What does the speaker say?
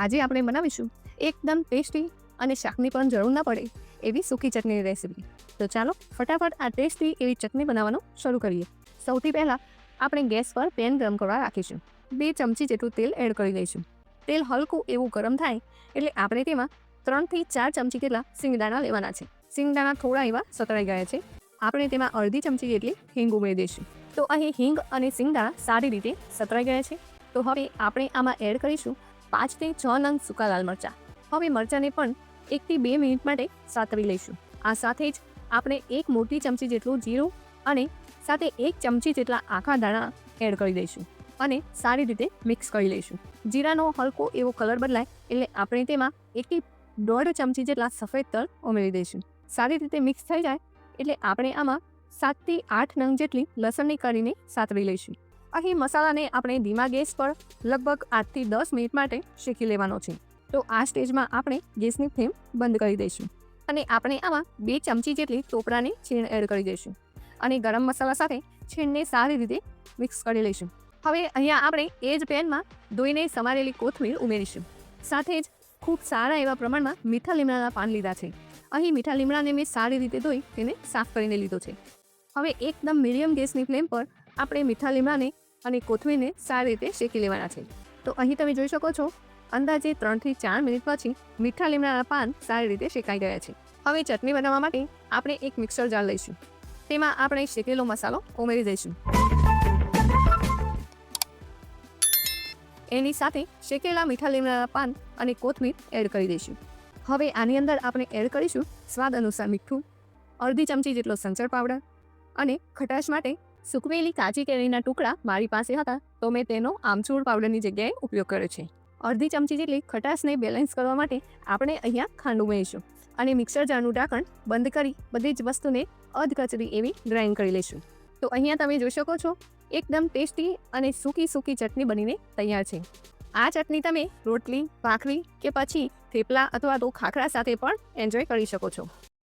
આજે આપણે બનાવીશું એકદમ ટેસ્ટી અને શાકની પણ જરૂર ના પડે એવી સૂકી ચટણીની રેસીપી. તો ચાલો ફટાફટ આ ટેસ્ટી એવી ચટણી બનાવવાનું શરૂ કરીએ. સૌથી પહેલાં આપણે ગેસ પર પેન ગરમ કરવા રાખીશું. 2 ચમચી જેટલું તેલ એડ કરી દઈશું. તેલ હલકું એવું ગરમ થાય એટલે આપણે તેમાં 3 થી 4 ચમચી જેટલા સિંગદાણા લેવાના છે. સિંગદાણા થોડા એવા સતળાઈ ગયા છે. આપણે તેમાં અડધી ચમચી જેટલી હિંગ ઉમેરી દઈશું. તો અહીં હિંગ અને સિંગદાણા સારી રીતે સતળાઈ ગયા છે. તો હવે આપણે આમાં એડ કરીશું 5 થી 6 નંગ સૂકા લાલ મરચાં. હવે મરચાંને પણ 1 થી 2 મિનિટ માટે સાતળી લઈશું. આ સાથે જ આપણે 1 મોટી ચમચી જેટલું જીરું અને સાથે 1 ચમચી જેટલા આખા દાણા એડ કરી દઈશું અને સારી રીતે મિક્સ કરી લઈશું. જીરાનો હલકો એવો કલર બદલાય એટલે આપણે તેમાં 1 થી 1.5 ચમચી જેટલા સફેદ તલ ઉમેરી દઈશું. સારી રીતે મિક્સ થઈ જાય એટલે આપણે આમાં 7 થી 8 નંગ જેટલી લસણની કળીને સાતળી લઈશું. અહીં મસાલાને આપણે ધીમા ગેસ પર લગભગ 8 થી 10 મિનિટ માટે શેકી લેવાનો છે. તો આ સ્ટેજમાં આપણે ગેસની ફ્લેમ બંધ કરી દઈશું અને આપણે આમાં 2 ચમચી જેટલી ટોપરાની છીણ એડ કરી દઈશું અને ગરમ મસાલા સાથે છીણને સારી રીતે મિક્સ કરી લઈશું. હવે અહીંયા આપણે એ જ પેનમાં ધોઈને સમારેલી કોથમીર ઉમેરીશું. સાથે જ ખૂબ સારા એવા પ્રમાણમાં મીઠા લીમડાના પાન લીધા છે. અહીં મીઠા લીમડાને મેં સારી રીતે ધોઈ તેને સાફ કરીને લીધો છે. હવે એકદમ મીડિયમ ગેસની ફ્લેમ પર આપણે મીઠા લીમડાને અને કોથમીરને સારી રીતે શેકી લેવાના છે. તો અહીં તમે જોઈ શકો છો અંદાજે 3 થી 4 મિનિટ પછી મીઠા લીમડાના પાન સારી રીતે શેકાઈ ગયા છે. હવે ચટણી બનાવવા માટે આપણે એક મિક્સર જાર લઈશું. તેમાં આપણે શેકેલો મસાલો ઉમેરી દઈશું. એની સાથે શેકેલા મીઠા લીમડાના પાન અને કોથમીર એડ કરી દઈશું. હવે આની અંદર આપણે એડ કરીશું સ્વાદ અનુસાર મીઠું, અડધી ચમચી જેટલો સંચળ પાવડર અને ખટાશ માટે સૂકવેલી કાચી કેરીના ટુકડા મારી પાસે હતા તો મેં તેનો આમચૂર પાવડરની જગ્યાએ ઉપયોગ કર્યો છે. અડધી ચમચી જેટલી ખટાશને બેલેન્સ કરવા માટે આપણે અહીંયા ખાંડ ઉમેરીશું અને મિક્સર જારનું ઢાંકણ બંધ કરી બધી જ વસ્તુને અધકચરી એવી ગ્રાઇન્ડ કરી લઈશું. તો અહીંયા તમે જોઈ શકો છો એકદમ ટેસ્ટી અને સૂકી ચટણી બનીને તૈયાર છે. આ ચટણી તમે રોટલી, ભાખરી કે પછી થેપલા અથવા તો ખાખરા સાથે પણ એન્જોય કરી શકો છો.